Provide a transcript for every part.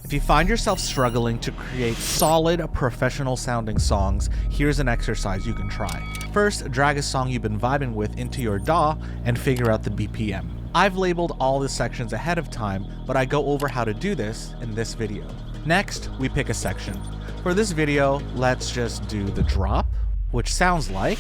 If you find yourself struggling to create solid, professional sounding songs, here's an exercise you can try. First, drag a song you've been vibing with into your DAW and figure out the BPM. I've labeled all the sections ahead of time, but I go over how to do this in this video. Next, we pick a section. For this video, let's just do the drop, which sounds like...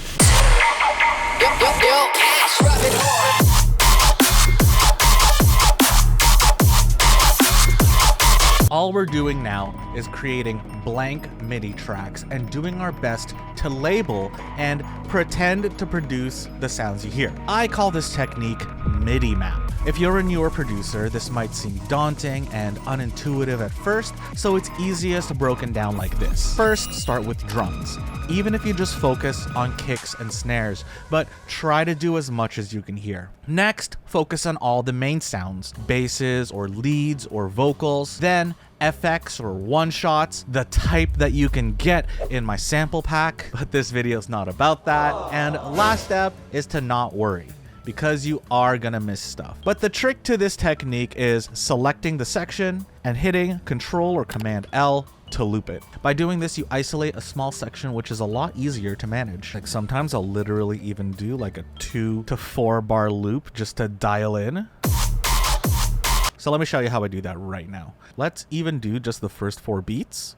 All we're doing now is creating blank MIDI tracks and doing our best to label and pretend to produce the sounds you hear. I call this technique MIDI map. If you're a newer producer, this might seem daunting and unintuitive at first, so it's easiest broken down like this. First, start with drums, even if you just focus on kicks and snares, but try to do as much as you can hear. Next, focus on all the main sounds, basses or leads or vocals, then FX or one-shots, the type that you can get in my sample pack, but this video is not about that. And last step is to not worry, because you are gonna miss stuff. But the trick to this technique is selecting the section and hitting Control or Command L to loop it. By doing this, you isolate a small section, which is a lot easier to manage. Like sometimes I'll literally even do like a 2 to 4 bar loop just to dial in. So let me show you how I do that right now. Let's even do just the first 4 beats.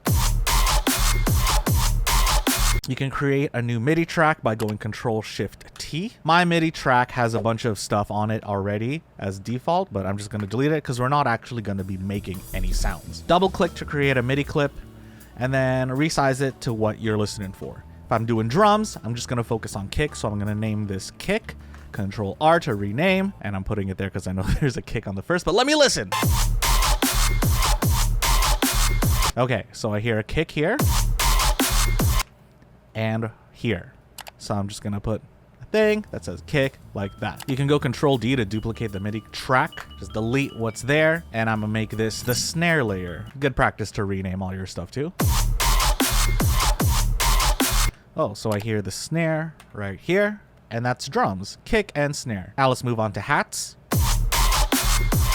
You can create a new MIDI track by going Control-Shift-T. My MIDI track has a bunch of stuff on it already as default, but I'm just going to delete it because we're not actually going to be making any sounds. Double click to create a MIDI clip and then resize it to what you're listening for. If I'm doing drums, I'm just going to focus on kick, so I'm going to name this kick. Control R to rename, and I'm putting it there because I know there's a kick on the first, but let me listen. Okay, so I hear a kick here and here. So I'm just gonna put a thing that says kick like that. You can go Control D to duplicate the MIDI track, just delete what's there, and I'm gonna make this the snare layer. Good practice to rename all your stuff too. Oh, so I hear the snare right here, and that's drums, kick and snare. Now let's move on to hats.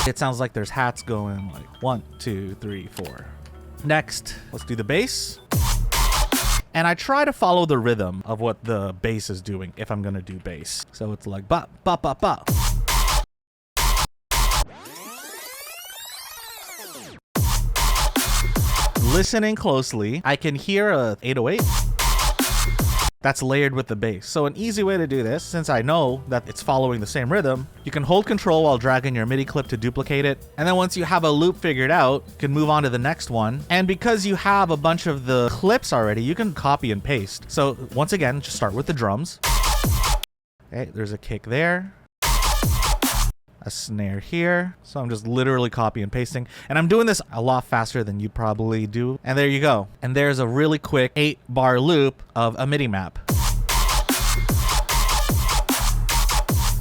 It sounds like there's hats going like 1, 2, 3, 4. Next, let's do the bass. And I try to follow the rhythm of what the bass is doing if I'm gonna do bass. So it's like ba ba ba ba. Listening closely, I can hear a 808. That's layered with the bass. So an easy way to do this, since I know that it's following the same rhythm, you can hold Control while dragging your MIDI clip to duplicate it. And then once you have a loop figured out, you can move on to the next one. And because you have a bunch of the clips already, you can copy and paste. So once again, just start with the drums. Okay, there's a kick there. A snare here. So I'm just literally copy and pasting. And I'm doing this a lot faster than you probably do. And there you go. And there's a really quick 8-bar loop of a MIDI map.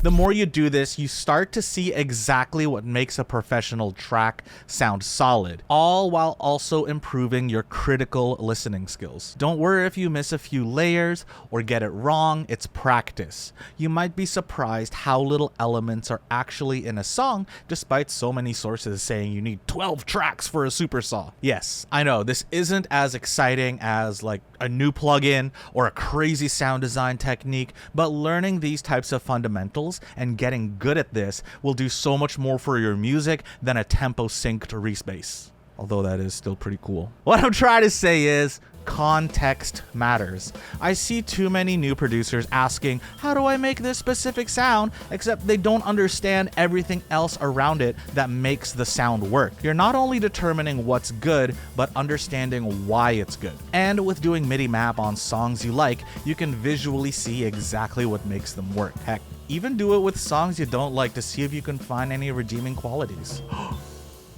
The more you do this, you start to see exactly what makes a professional track sound solid, all while also improving your critical listening skills. Don't worry if you miss a few layers or get it wrong, it's practice. You might be surprised how little elements are actually in a song, despite so many sources saying you need 12 tracks for a supersaw. Yes, I know, this isn't as exciting as like a new plugin or a crazy sound design technique, but learning these types of fundamentals and getting good at this will do so much more for your music than a tempo synced respace. Although that is still pretty cool. What I'm trying to say is context matters. I see too many new producers asking, how do I make this specific sound? Except they don't understand everything else around it that makes the sound work. You're not only determining what's good, but understanding why it's good. And with doing MIDI map on songs you like, you can visually see exactly what makes them work. Heck, even do it with songs you don't like to see if you can find any redeeming qualities.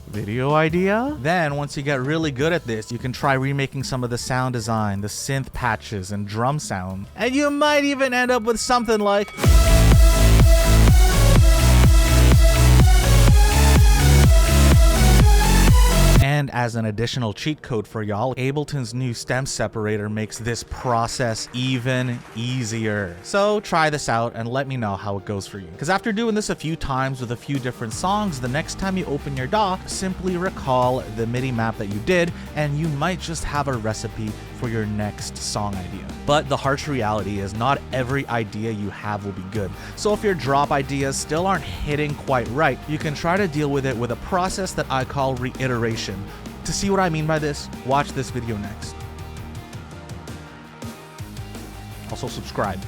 Video idea? Then once you get really good at this, you can try remaking some of the sound design, the synth patches and drum sound. And you might even end up with something like... And as an additional cheat code for y'all, Ableton's new stem separator makes this process even easier. So try this out and let me know how it goes for you. Because after doing this a few times with a few different songs, the next time you open your DAW, simply recall the MIDI map that you did, and you might just have a recipe for your next song idea. But the harsh reality is not every idea you have will be good. So if your drop ideas still aren't hitting quite right, you can try to deal with it with a process that I call reiteration. To see what I mean by this, watch this video next. Also subscribe.